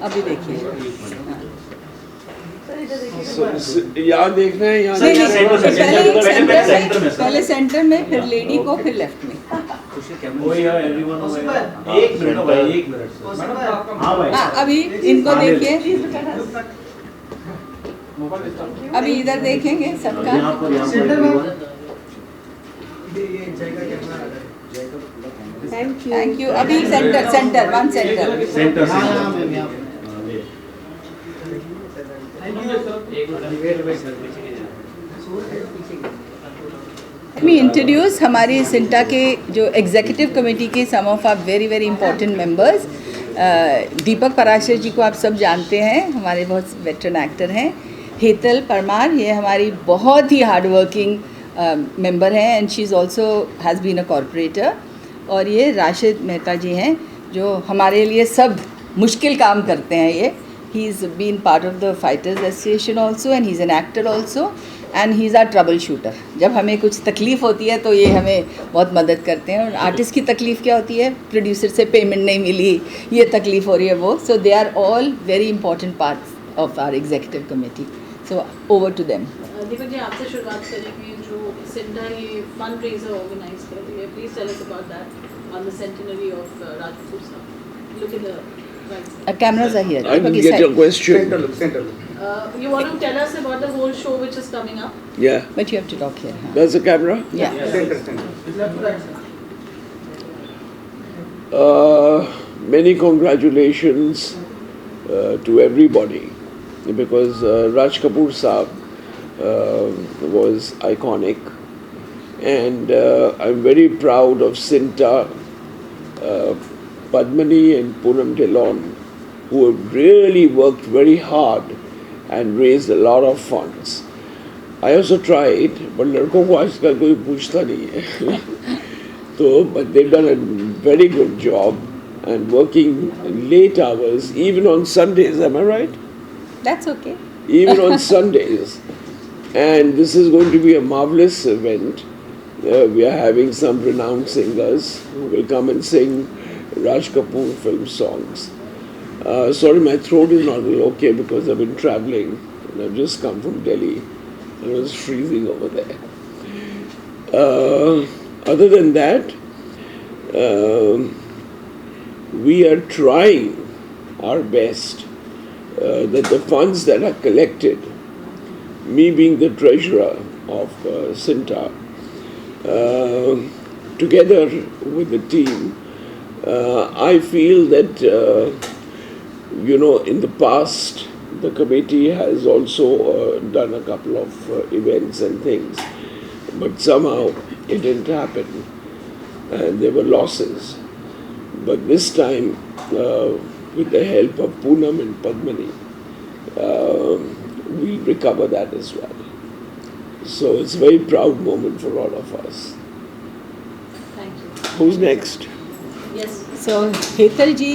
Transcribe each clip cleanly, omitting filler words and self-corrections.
अभी देखिए, यहाँ देखना है, यहाँ नहीं सेंटर में, पहले सेंटर में, फिर लेडी को, फिर लेफ्ट में। एक मिनट। हाँ भाई, अभी इनको देखिए, अभी इधर देखेंगे सबका। Thank you. अभी centre one centre. Let me introduce हमारी सिंटा के जो एग्जीक्यूटिव कमेटी के some of are very very important members. Deepak Parashar ji को आप सब जानते हैं, हमारे बहुत वेटरन एक्टर हैं। हेतल परमार, ये हमारी बहुत ही हार्ड वर्किंग मेंबर हैं and she is also has been a corporator. और ये राशिद मेहता जी हैं जो हमारे लिए सब मुश्किल काम करते हैं। ये he is been part of the fighters association also and he is an actor also and he is our troubleshooter. जब हमें कुछ तकलीफ़ होती है तो ये हमें बहुत मदद करते हैं। और आर्टिस्ट की तकलीफ़ क्या होती है, प्रोड्यूसर से पेमेंट नहीं मिली, ये तकलीफ़ हो रही है वो। So they are all very important parts of our executive committee. So over to them. Deepak ji, आपसे शुरुआत करेंगे। जो सिंटा ये फंड रेजर ऑर्गेनाइज कर रही है, please tell us about that on the centenary of Raj Kapoor sahab. Look in the right. Cameras are here. I didn't get your question. Center. You want to tell us about the whole show which is coming up? Yeah. But you have to talk here. Huh? That's the camera? Yeah. Center. Many congratulations to everybody because Raj Kapoor Saab was iconic, and I'm very proud of Sinta, Padmini and Poonam Dillon, who have really worked very hard and raised a lot of funds. I also tried, but लड़कों को आजकल कोई पूछता नहीं है. So, but they've done a very good job and working late hours, even on Sundays. Am I right? That's okay. Even on Sundays. And this is going to be a marvelous event. We are having some renowned singers who will come and sing Raj Kapoor film songs. Sorry, my throat is not okay because I've been traveling and I've just come from Delhi and it was freezing over there. Other than that, we are trying our best that the funds that are collected, me being the treasurer of Sinta, together with the team, I feel that, in the past, the committee has also done a couple of events and things, but somehow it didn't happen, and there were losses. But this time, with the help of Poonam and Padmini, we'll recover that as well. So it's a very proud moment for all of us. Thank you. Who's next? Yes. So Hetal ji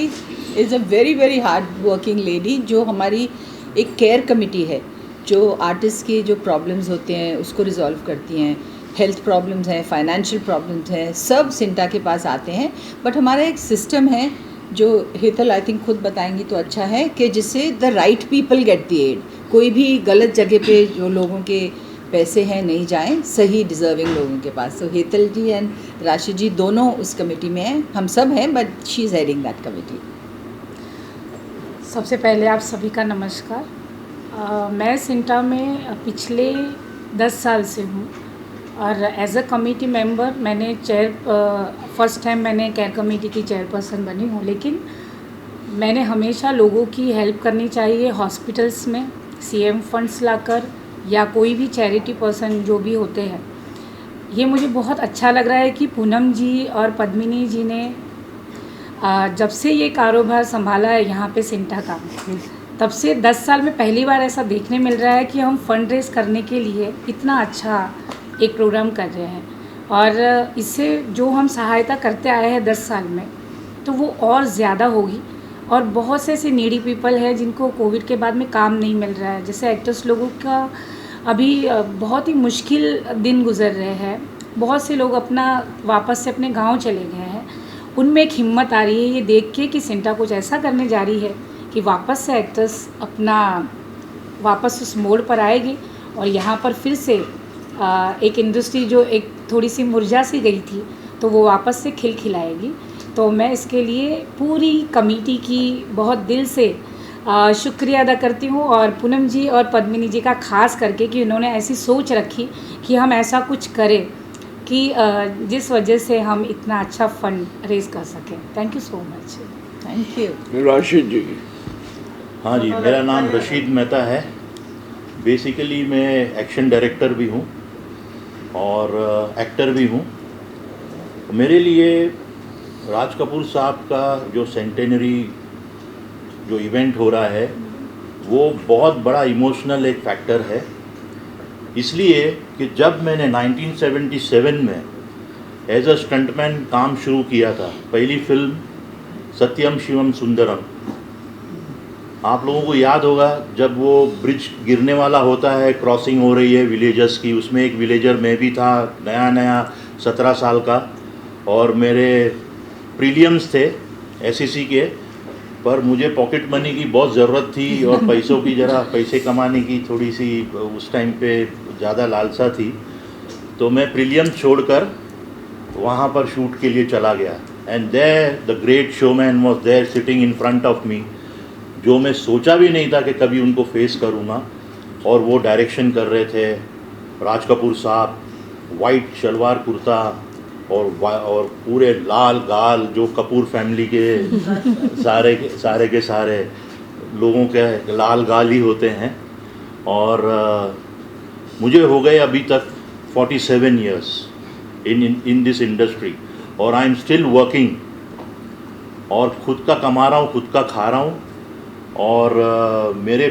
is a very very hard working lady, जो हमारी एक care committee है जो artist के जो problems होते हैं उसको रिजॉल्व करती हैं। हेल्थ प्रॉब्लम्स हैं, फाइनेंशियल प्रॉब्लम्स हैं, सब सिंटा के पास आते हैं। बट हमारा एक सिस्टम है जो हेतल आई थिंक खुद बताएंगी तो अच्छा है, कि जिससे the right people get the aid. कोई भी गलत जगह पे जो लोगों के पैसे हैं नहीं जाएं, सही डिज़र्विंग लोगों के पास। तो हेतल जी एंड राशिद जी दोनों उस कमेटी में हैं, हम सब हैं, but she is heading that committee. सबसे पहले आप सभी का नमस्कार। मैं सिंटा में पिछले 10 साल से हूँ और एज अ कमेटी मेंबर मैंने फर्स्ट टाइम मैंने केयर कमेटी की चेयरपर्सन बनी हूँ। लेकिन मैंने हमेशा लोगों की हेल्प करनी चाहिए, हॉस्पिटल्स में सीएम फंड्स लाकर या कोई भी चैरिटी पर्सन जो भी होते हैं। ये मुझे बहुत अच्छा लग रहा है कि पूनम जी और पद्मिनी जी ने जब से ये कारोबार संभाला है यहाँ पे सिंटा का, तब से 10 साल में पहली बार ऐसा देखने मिल रहा है कि हम फंड रेज करने के लिए इतना अच्छा एक प्रोग्राम कर रहे हैं। और इससे जो हम सहायता करते आए हैं 10 साल में, तो वो और ज़्यादा होगी। और बहुत से ऐसे नीडी पीपल हैं जिनको कोविड के बाद में काम नहीं मिल रहा है, जैसे एक्टर्स लोगों का अभी बहुत ही मुश्किल दिन गुजर रहे हैं। बहुत से लोग अपना वापस से अपने गांव चले गए हैं। उनमें एक हिम्मत आ रही है ये देख के कि सिंटा कुछ ऐसा करने जा रही है कि वापस से एक्टर्स अपना वापस उस मोड़ पर आएगी और यहाँ पर फिर से एक इंडस्ट्री जो एक थोड़ी सी मुरझा सी गई थी तो वो वापस से खिलखिलाएगी। तो मैं इसके लिए पूरी कमेटी की बहुत दिल से शुक्रिया अदा करती हूँ और पूनम जी और पद्मिनी जी का खास करके कि उन्होंने ऐसी सोच रखी कि हम ऐसा कुछ करें कि जिस वजह से हम इतना अच्छा फंड रेज कर सकें। Thank you so much. Thank you. Rashid ji. हाँ जी, मेरा नाम रशीद मेहता है। बेसिकली मैं एक्शन डायरेक्टर भी हूँ और एक्टर भी हूँ। मेरे लिए राज कपूर साहब का जो सेंटेनरी जो इवेंट हो रहा है वो बहुत बड़ा इमोशनल एक फैक्टर है, इसलिए कि जब मैंने 1977 में एज अ स्टंटमैन काम शुरू किया था, पहली फिल्म सत्यम शिवम सुंदरम, आप लोगों को याद होगा जब वो ब्रिज गिरने वाला होता है, क्रॉसिंग हो रही है विलेजर्स की, उसमें एक विलेजर मैं भी था, नया 17 साल का, और मेरे प्रीलियम्स थे एसएससी के, पर मुझे पॉकेट मनी की बहुत ज़रूरत थी और पैसों की ज़रा पैसे कमाने की थोड़ी सी उस टाइम पे ज़्यादा लालसा थी, तो मैं प्रीलियम छोड़कर वहाँ पर शूट के लिए चला गया। And there the great showman was there sitting in front of me, जो मैं सोचा भी नहीं था कि कभी उनको फेस करूँगा, और वो डायरेक्शन कर रहे थे राज कपूर साहब, वाइट शलवार कुर्ता और पूरे लाल गाल, जो कपूर फैमिली के सारे के सारे लोगों के लाल गाल ही होते हैं। और मुझे हो गए अभी तक 47 years इन दिस इंडस्ट्री, और आई एम स्टिल वर्किंग, और खुद का कमा रहा हूँ, खुद का खा रहा हूँ, और मेरे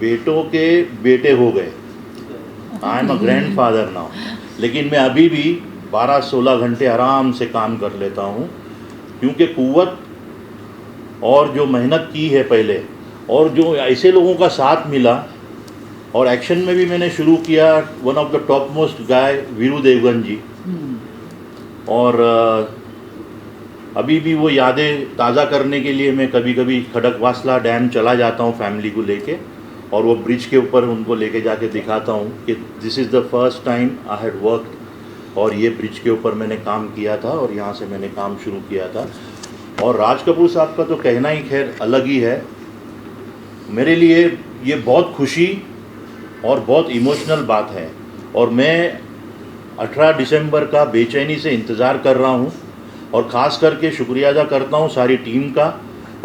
बेटों के बेटे हो गए। आई am a grand father now, लेकिन मैं अभी भी 12-16 घंटे आराम से काम कर लेता हूँ, क्योंकि कुव्वत और जो मेहनत की है पहले, और जो ऐसे लोगों का साथ मिला, और एक्शन में भी मैंने शुरू किया, one of the top most guy Veeru Devgan ji, और अभी भी वो यादें ताज़ा करने के लिए मैं कभी कभी खड़कवासला डैम चला जाता हूँ फैमिली को लेके, और वो ब्रिज के ऊपर उनको लेके जाके दिखाता हूँ कि this is the first time I had worked, और ये ब्रिज के ऊपर मैंने काम किया था और यहाँ से मैंने काम शुरू किया था। और राज कपूर साहब का तो कहना ही खैर अलग ही है। मेरे लिए ये बहुत खुशी और बहुत इमोशनल बात है, और मैं 18 दिसंबर का बेचैनी से इंतज़ार कर रहा हूँ, और ख़ास करके शुक्रिया अदा करता हूँ सारी टीम का,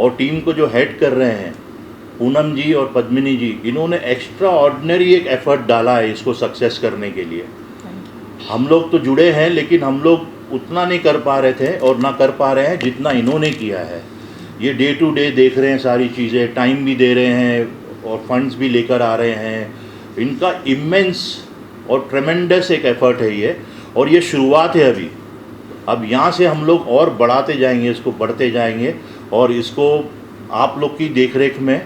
और टीम को जो हेड कर रहे हैं पूनम जी और पद्मिनी जी, इन्होंने एक्स्ट्रा ऑर्डिनरी एक एफ़र्ट डाला है इसको सक्सेस करने के लिए। हम लोग तो जुड़े हैं, लेकिन हम लोग उतना नहीं कर पा रहे थे और ना कर पा रहे हैं जितना इन्होंने किया है। ये डे टू डे देख रहे हैं सारी चीज़ें, टाइम भी दे रहे हैं और फंड्स भी लेकर आ रहे हैं। इनका इमेंस और ट्रेमेंडस एक एफ़र्ट है ये, और ये शुरुआत है अभी। अब यहाँ से हम लोग और बढ़ाते जाएंगे, इसको बढ़ते जाएंगे, और इसको आप लोग की देखरेख में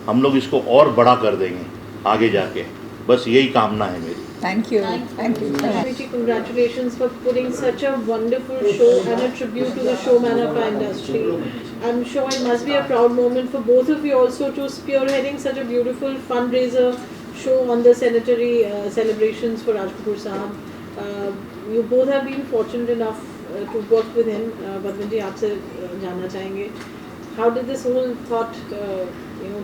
हम लोग इसको और बड़ा कर देंगे आगे जाके। बस यही कामना है मेरी। Thank you. Thank you. Rashmi, congratulations for putting such a wonderful show and a tribute to the showman of our industry. I'm sure it must be a proud moment for both of you also to spearheading such a beautiful fundraiser show on the centenary celebrations for Raj Kapoor Sahab. You both have been fortunate enough to work with him. Padman ji, aapse जानना चाहेंगे, how did this whole thought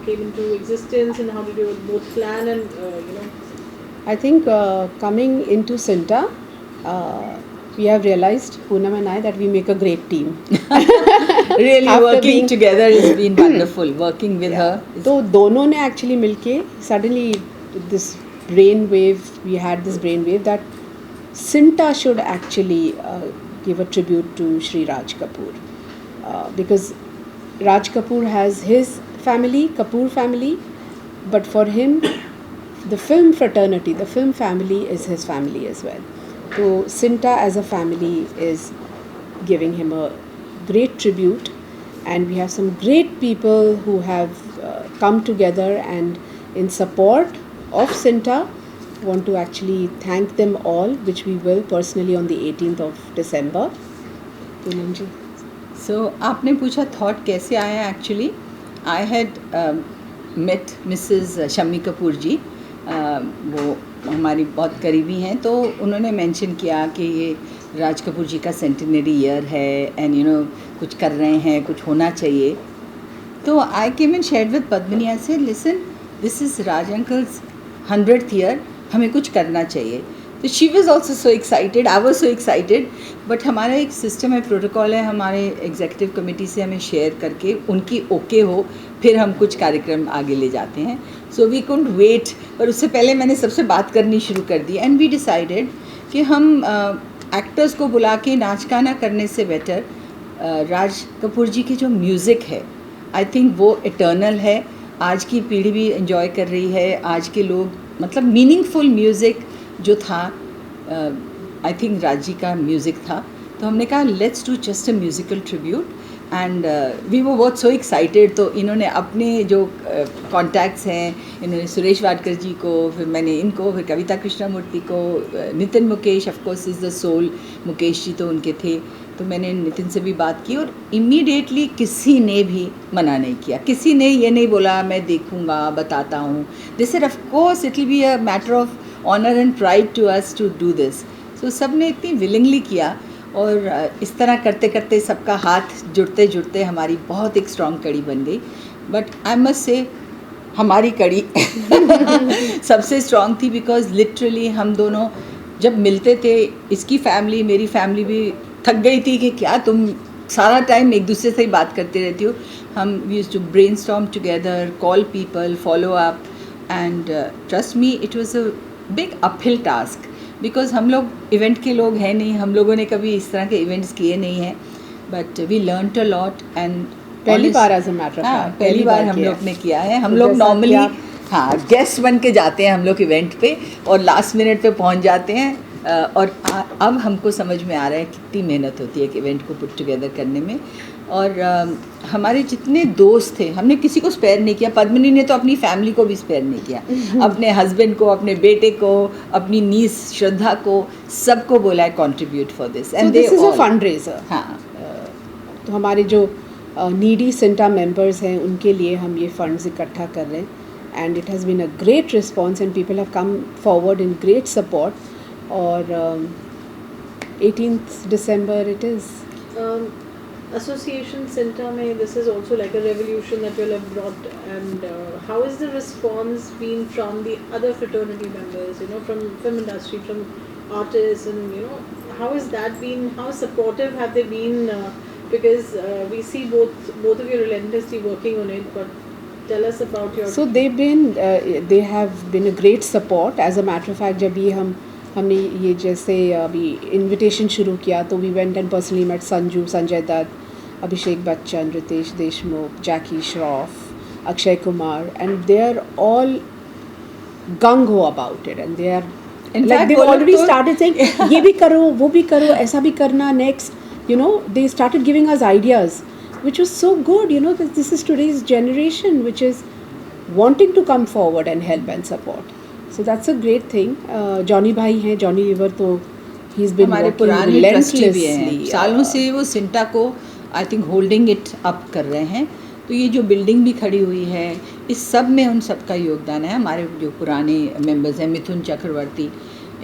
came into existence, and how did you both plan and I think coming into Cinta, we have realized, Poonam and I, that we make a great team. Really After working being- together has been wonderful. Working with her. तो दोनों ने actually मिलके suddenly this brain wave, we had this brain wave that Cinta should actually give a tribute to Shri Raj Kapoor, because Raj Kapoor has his family, Kapoor family, but for him, the film fraternity, the film family is his family as well. So Cinta as a family is giving him a great tribute, and we have some great people who have come together and in support of Cinta. Want to actually thank them all, which we will personally on the 18th of December. Poonam ji. So आपने पूछा thought कैसे आया actually, I had met Mrs. Shammi Kapoor ji, वो हमारी बहुत करीबी हैं, तो उन्होंने मेंशन किया कि ये राज कपूर जी का सेंटिनरी ईयर है एंड कुछ कर रहे हैं, कुछ होना चाहिए. तो I came and shared with Padmini, I said listen, this is Raj uncle's 100th year, हमें कुछ करना चाहिए. तो she was also so excited, I was so excited. But हमारा एक सिस्टम है, प्रोटोकॉल है हमारे एग्जीक्यूटिव कमेटी से, हमें शेयर करके उनकी ओके हो फिर हम कुछ कार्यक्रम आगे ले जाते हैं. सो वी कुडंट वेट, पर उससे पहले मैंने सबसे बात करनी शुरू कर दी एंड वी डिसाइडेड कि हम एक्टर्स को बुला के नाच गाना करने से बेटर राज कपूर जी की जो म्यूज़िक है, आई थिंक वो इटर्नल है. आज की पीढ़ी भी इन्जॉय कर रही है, आज के लोग, मतलब मीनिंगफुल म्यूज़िक जो था, आई थिंक राज जी का म्यूज़िक था. तो हमने कहा let's do just a musical tribute and we वो बहुत सो एक्साइटेड. तो इन्होंने अपने जो कॉन्टैक्ट्स हैं, इन्होंने सुरेश वाडकर जी को, फिर मैंने इनको, फिर कविता कृष्णमूर्ति को, Nitin Mukesh, of course is the soul, Mukesh ji तो उनके थे. तो मैंने नितिन से भी बात की और इमीडिएटली किसी ने भी मना नहीं किया, किसी ने ये नहीं बोला मैं देखूँगा, बताता हूँ. This said of course it will be a matter of honour and pride to us to do this. So सब ने इतनी विलिंगली किया और इस तरह करते करते सबका हाथ जुड़ते जुड़ते हमारी बहुत एक स्ट्रॉन्ग कड़ी बन गई. बट आई मस्ट से हमारी कड़ी सबसे स्ट्रॉन्ग थी, बिकॉज लिटरली हम दोनों जब मिलते थे, इसकी फैमिली, मेरी फैमिली भी थक गई थी कि क्या तुम सारा टाइम एक दूसरे से ही बात करते रहती हो. हम we used to brainstorm together, call people, follow up and trust me it was a big uphill task, because हम लोग इवेंट के लोग हैं नहीं, हम लोगों ने कभी इस तरह के इवेंट्स किए नहीं हैं. But we learned a lot and पहली बार एज अ मैटर, पहली बार हम लोग ने किया है. हम लोग नॉर्मली हाँ गेस्ट बन के जाते हैं हम लोग इवेंट पे और लास्ट मिनट पे पहुंच जाते हैं. और अब हमको समझ में आ रहा है कितनी मेहनत होती है एक इवेंट को पुट टुगेदर करने में. और हमारे जितने दोस्त थे, हमने किसी को स्पेयर नहीं किया. पद्मिनी ने तो अपनी फैमिली को भी स्पेयर नहीं किया, अपने हस्बैंड को, अपने बेटे को, अपनी नीस श्रद्धा को, सबको बोला है contribute for this. And this is a fund raiser. हाँ, तो हमारे जो नीडी सिंटा मेंबर्स हैं उनके लिए हम ये फंड्स इकट्ठा कर रहे हैं. And it has been a great response and people have come forward in great support. और 18th December it is. Association Cinta mein, this is also like a revolution that you have brought. And how is the response been from the other fraternity members, from film industry, from artists, and how has that been, how supportive have they been, because we see both of you relentlessly working on it, but tell us about your... So they have been a great support. As a matter of fact, जब ये हमने ये जैसे अभी invitation शुरू किया तो we went and personally met Sanju, Sanjay Dutt, Abhishek Bachchan, Riteish Deshmukh, Jackie Shroff, Akshay Kumar, and they are all gung ho about it. And they are like they already started saying ये भी करो, वो भी करो, ऐसा भी करना next. They started giving us ideas which was so good. That this is today's generation which is wanting to come forward and help and support. So that's a great thing. Johnny भाई हैं, Johnny liver, तो he's been हमारे पुराने trustee भी हैं, सालों से वो सिंटा को I think holding it up कर रहे हैं. तो ये जो बिल्डिंग भी खड़ी हुई है, इस सब में उन सब का योगदान है. हमारे जो पुराने मेंबर्स हैं, Mithun Chakraborty,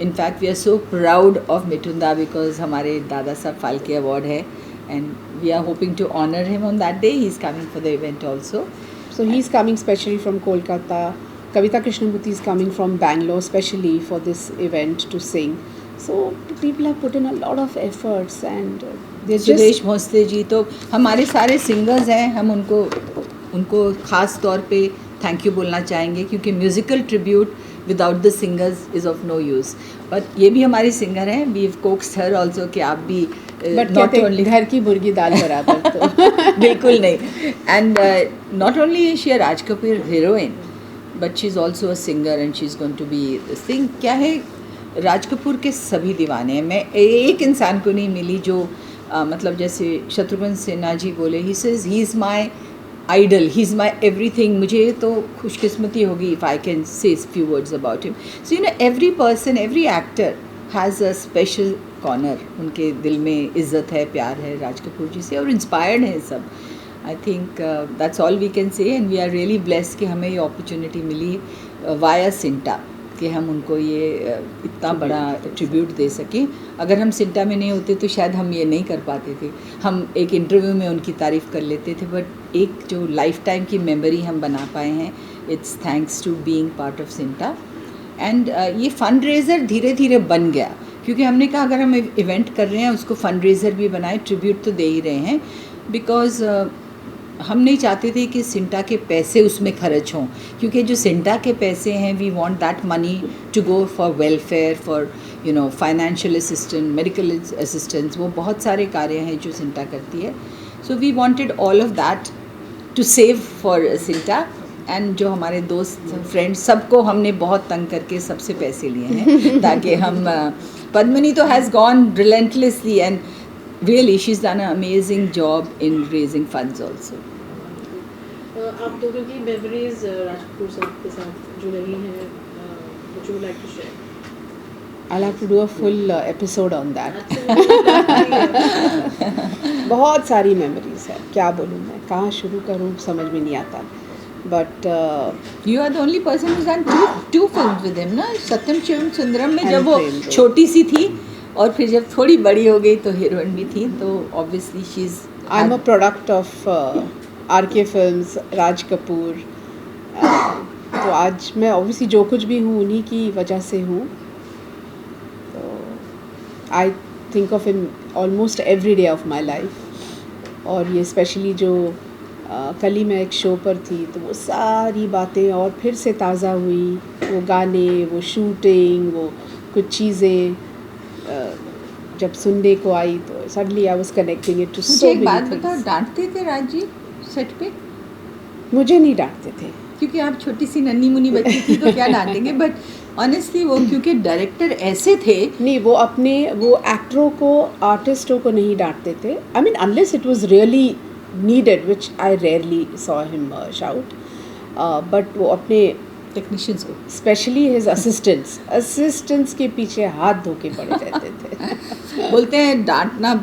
in fact we are so proud of Mithun because हमारे दादा साहब फाल्के अवार्ड है and we are hoping to honor him on that day. He is coming for the event also. So he is coming specially from Kolkata. Kavita Krishnamurthy is coming from Bangalore specially for this event to sing. So people have put in a lot of efforts and they're just... Sudesh Bhosle ji तो हमारे सारे singers हैं, हम उनको ख़ास तौर पे thank you बोलना चाहेंगे, क्योंकि musical tribute without the singers is of no use. But ये भी हमारे सिंगर हैं, we have coaxed her also कि आप भी नॉट ओनली घर की मुर्गी दाल बराबर. तो बिल्कुल नहीं. And not only she Raj Kapoor heroine, but she is also a singer and she is going to be sing. क्या है, राज कपूर के सभी दीवाने हैं. मैं एक इंसान को नहीं मिली जो मतलब जैसे शत्रुघ्न सिन्हा जी बोले, he says he is my idol, he is my everything. मुझे तो खुशकिस्मती होगी if I can say few words about him. So every person, every actor has a special corner. उनके दिल में इज़्ज़त है, प्यार है राज कपूर जी से, और इंस्पायर्ड हैं सब. I think that's all we can say, and we are really blessed कि हमें ये अपॉर्चुनिटी मिली वाया सिंटा कि हम उनको ये इतना बड़ा ट्रिब्यूट दे सकें. अगर हम सिंटा में नहीं होते तो शायद हम ये नहीं कर पाते थे. हम एक इंटरव्यू में उनकी तारीफ़ कर लेते थे, बट एक जो लाइफ टाइम की मेमोरी हम बना पाए हैं, it's thanks to being part of CINTAA. And ये फंड रेज़र धीरे धीरे बन गया, क्योंकि हमने कहा अगर हम इवेंट कर रहे हैं उसको फंड रेज़र भी बनाए, ट्रिब्यूट तो दे ही रहे हैं, बिकॉज़ हम नहीं चाहते थे कि सिंटा के पैसे उसमें खर्च हों, क्योंकि जो सिंटा के पैसे हैं we want that money to go for welfare, for you know financial assistant, medical assistance, वो बहुत सारे कार्य हैं जो सिंटा करती है. So we wanted all of that to save for CINTAA. And जो हमारे दोस्त फ्रेंड्स सबको हमने बहुत तंग करके सबसे पैसे लिए हैं ताकि हम पद्मिनी तो has gone relentlessly and really she's done an amazing job in raising funds also. आप दोनों की मेमोरीज राज कपूर साहब के साथ जो रही हैं, which you would like to share? I'll have to do a full episode on that. बहुत सारी मेमोरीज है, क्या बोलूँ मैं, कहाँ शुरू करूँ समझ में नहीं आता. But You are the only person who's done two films with him, ना? सत्यम शिवम सुंदरम में जब वो प्रेम छोटी सी थी और फिर जब थोड़ी बड़ी हो गई तो हीरोइन भी थी, तो obviously she is. I am a product of RK films, Raj Kapoor. तो आज मैं ऑब्वियसली जो कुछ भी हूँ उन्हीं की वजह से हूँ. तो I think of in almost every day of my life. और ये स्पेशली जो कल ही मैं एक शो पर थी तो वो सारी बातें और फिर से ताज़ा हुई. वो गाने, वो शूटिंग, वो कुछ चीज़ें जब सुनने को आई तो suddenly I was connecting it to so मुझे एक मेनी बात थिंग्स. बताओ, डांटते थे राज जी सेट पे? मुझे नहीं डांटते थे. क्योंकि आप छोटी सी नन्ही मुन्नी बच्ची थी तो क्या डांटेंगे, बट ऑनेस्टली वो क्योंकि डायरेक्टर ऐसे थे. नहीं, वो अपने वो एक्टरों को, आर्टिस्टों को नहीं डांटते थे. I mean unless it was really needed, which I rarely saw him shout. But वो अपने टेक्नीशियंस को, स्पेशली हिज असिस्टेंट्स के पीछे हाथ धो के पड़े रहते थे. बोलते हैं डांटना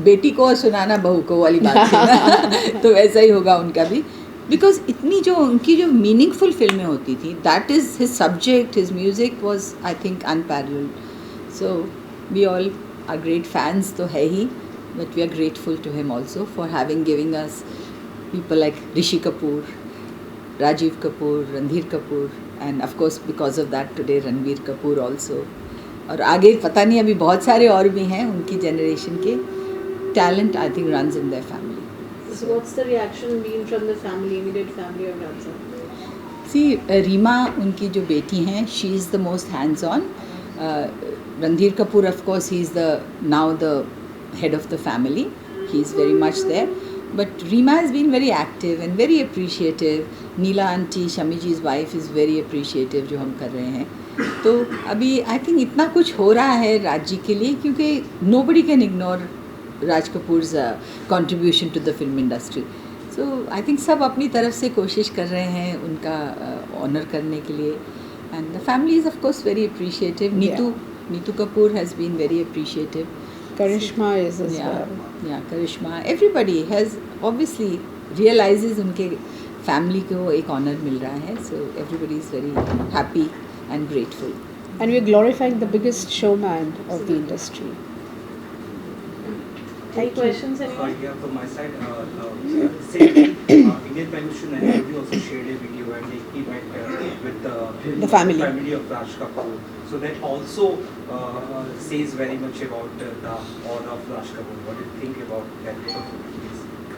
बेटी को और सुनाना बहू को वाली बात है ना. तो वैसा ही होगा उनका भी, बिकॉज इतनी जो उनकी जो मीनिंगफुल फिल्में होती थी, that is his subject, his music was I think unparalleled. So we all are great fans तो है ही, but we are grateful to him also for having giving us people like Rishi Kapoor, Rajiv Kapoor, Randhir Kapoor, and of course because of that today Ranveer Kapoor also. और आगे पता नहीं अभी बहुत सारे और भी हैं उनकी जनरेशन के. Talent I think runs in their family. So what's the reaction been from the family, immediate family of Raj? See, Reema उनकी जो बेटी हैं, she is the most hands-on. Randhir Kapoor of course he is now the head of the family. He is very much there. But Reema has been very active and very appreciative. Neela aunty, Shami ji's wife is very appreciative जो हम कर रहे हैं. तो अभी I think इतना कुछ हो रहा है राज जी के लिए, क्योंकि nobody can ignore Raj Kapoor's contribution to the film industry. So I think सब अपनी तरफ से कोशिश कर रहे हैं उनका honor करने के लिए. And the family is of course very appreciative. Neetu Kapoor has been very appreciative. Karishma is as well. Yeah, Karishma. Everybody has obviously realizes उनके family को एक honor मिल रहा है. So everybody is very happy and grateful. And we're glorifying the biggest showman of the industry. Any questions, anyone? Yeah, from my side, Indian Television and TV also shared a video and he met with The family. of Raj Kapoor. So that also says very much about the honor of Raj Kapoor. What do you think about that?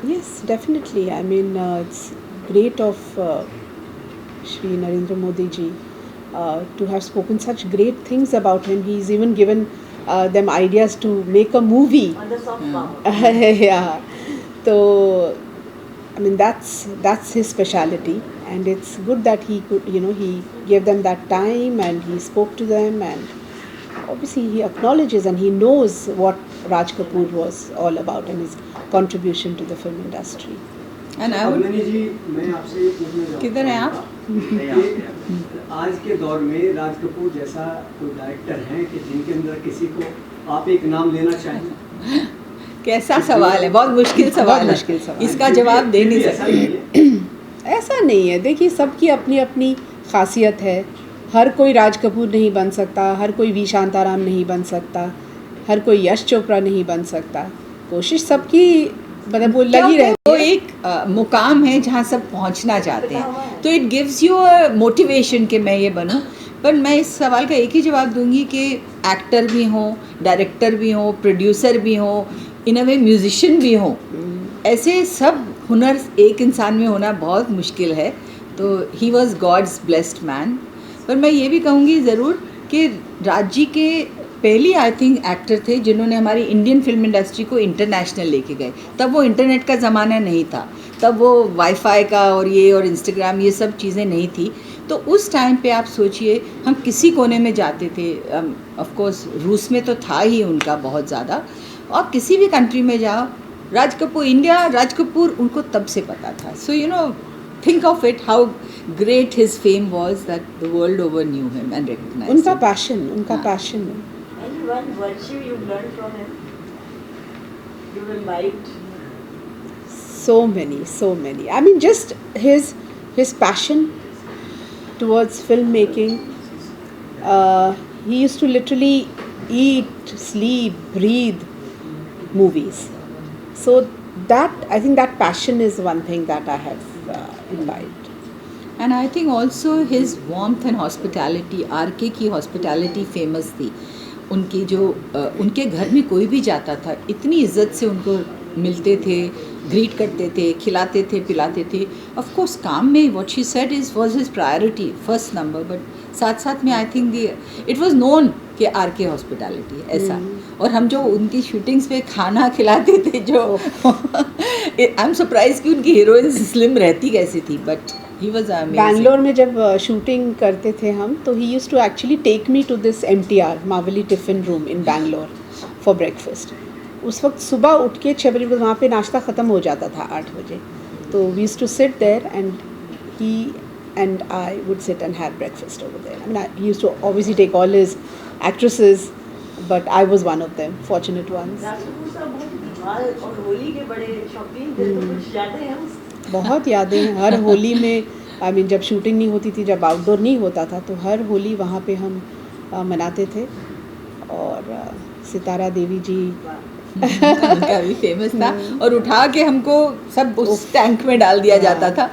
Yes, definitely. I mean, it's great of Shri Narendra Modi ji to have spoken such great things about him. He's even given them ideas to make a movie. On the soft power. Yeah. So, I mean, that's his speciality, and it's good that he could, he gave them that time and he spoke to them, and obviously he acknowledges and he knows what Raj Kapoor was all about and his contribution to the film industry. And I would. जी, मैं आपसे पूछना चाहूँगा किधर हैं आप? कि आज के दौर में राज कपूर जैसा कोई डायरेक्टर हैं कि जिनके अंदर किसी को आप एक नाम लेना चाहें? कैसा सवाल है, बहुत मुश्किल सवाल बहुत है, मुश्किल सवाल है। इसका जवाब दे नहीं सकते। ऐसा नहीं है, देखिए सबकी अपनी अपनी खासियत है। हर कोई राज कपूर नहीं बन सकता, हर कोई वी शांताराम नहीं बन सकता, हर कोई यश चोपड़ा नहीं बन सकता। कोशिश सबकी मतलब वो लगी रहती वो है। एक मुकाम है जहाँ सब पहुँचना चाहते हैं, तो it gives you a motivation कि मैं ये बनूँ। पर मैं इस सवाल का एक ही जवाब दूंगी कि एक्टर भी हों, डायरेक्टर भी हों, प्रोड्यूसर भी हों, इन अ वे म्यूजिशियन भी हों, ऐसे सब हुनर एक इंसान में होना बहुत मुश्किल है। तो he was God's blessed man. पर मैं ये भी कहूँगी ज़रूर कि राज जी के पहली आई थिंक एक्टर थे जिन्होंने हमारी इंडियन फिल्म इंडस्ट्री को इंटरनेशनल लेके गए। तब वो इंटरनेट का ज़माना नहीं था, तब वो वाईफाई का और ये और इंस्टाग्राम ये सब चीज़ें नहीं थी। तो उस टाइम पे आप सोचिए हम किसी कोने में जाते थे, ऑफ कोर्स रूस में तो था ही उनका बहुत ज़्यादा, और किसी भी कंट्री में जाओ राज कपूर इंडिया, राज कपूर उनको तब से पता था। So you know think of it how great his fame was that the world over knew him and recognised उनका पैशन, उनका पैशन है। Any one virtue you learned from him? You will liked. So many. I mean, just his passion towards filmmaking. He used to literally eat, sleep, breathe movies. So that I think that passion is one thing that I have imbibed. And I think also his warmth and hospitality, RK की hospitality famous थी। उनकी जो उनके घर में कोई भी जाता था इतनी इज्जत से उनको मिलते थे, ग्रीट करते थे, खिलाते थे, पिलाते थे। ऑफ कोर्स काम में what she said was his priority first number, but साथ साथ में I think it was known कि आरके हॉस्पिटैलिटी ऐसा। और हम जो उनकी शूटिंग्स पे खाना खिलाते थे जो आई एम सरप्राइज कि उनकी हीरोइन स्लिम रहती कैसी थी, but he was amazing. Bangalore में जब शूटिंग करते थे हम, तो he used to actually take me to this MTR Mavalli tiffin room in Bangalore for breakfast. उस वक्त सुबह उठ के 6 बजे वहाँ पे नाश्ता ख़त्म हो जाता था 8 बजे, तो we used to sit there and he and I would sit and have breakfast over there. I mean, he used to obviously take all his actresses, but I was one of them, fortunate ones. Raj Kapoor साहब बहुत दिवाल और होली के बड़े शौकीन थे, तो कुछ यादें हैं उसकी? बहुत यादें हैं। हर होली में आई मीन जब शूटिंग नहीं होती थी, जब आउटडोर नहीं होता था, तो हर होली वहाँ पे हम मनाते थे। और सितारा देवी जी उनका भी फेमस था, और उठा के हमको सब उस टैंक में डाल दिया जाता था,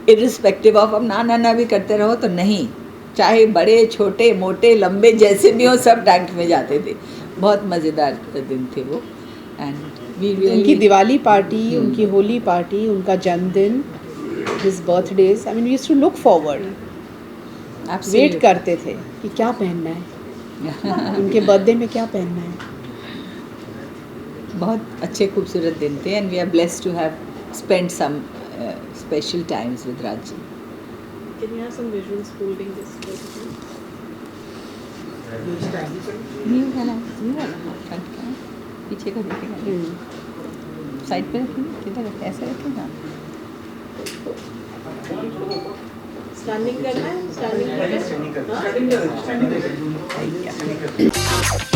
इरिस्पेक्टिव ऑफ अब ना ना ना भी करते रहो तो नहीं, चाहे बड़े छोटे मोटे लंबे जैसे भी हो सब टैंक में जाते थे। बहुत मज़ेदार दिन थे वो। एंड उनकी दिवाली पार्टी, उनकी होली पार्टी, उनका जन्मदिन, his birthdays, I mean we used to look forward, wait करते थे कि क्या पहनना है उनके बर्थडे में, क्या पहनना है। बहुत अच्छे खूबसूरत दिन थे, and we are blessed to have spend some special times with Raj ji. Can you have some visuals holding this? New वाला फ्रंट का, पीछे का देखेगा, साइड पे रखेंगे, किधर रखें, ऐसे रखेगा। Standing करना है, standing करना है। स्टैंडिंग करना है।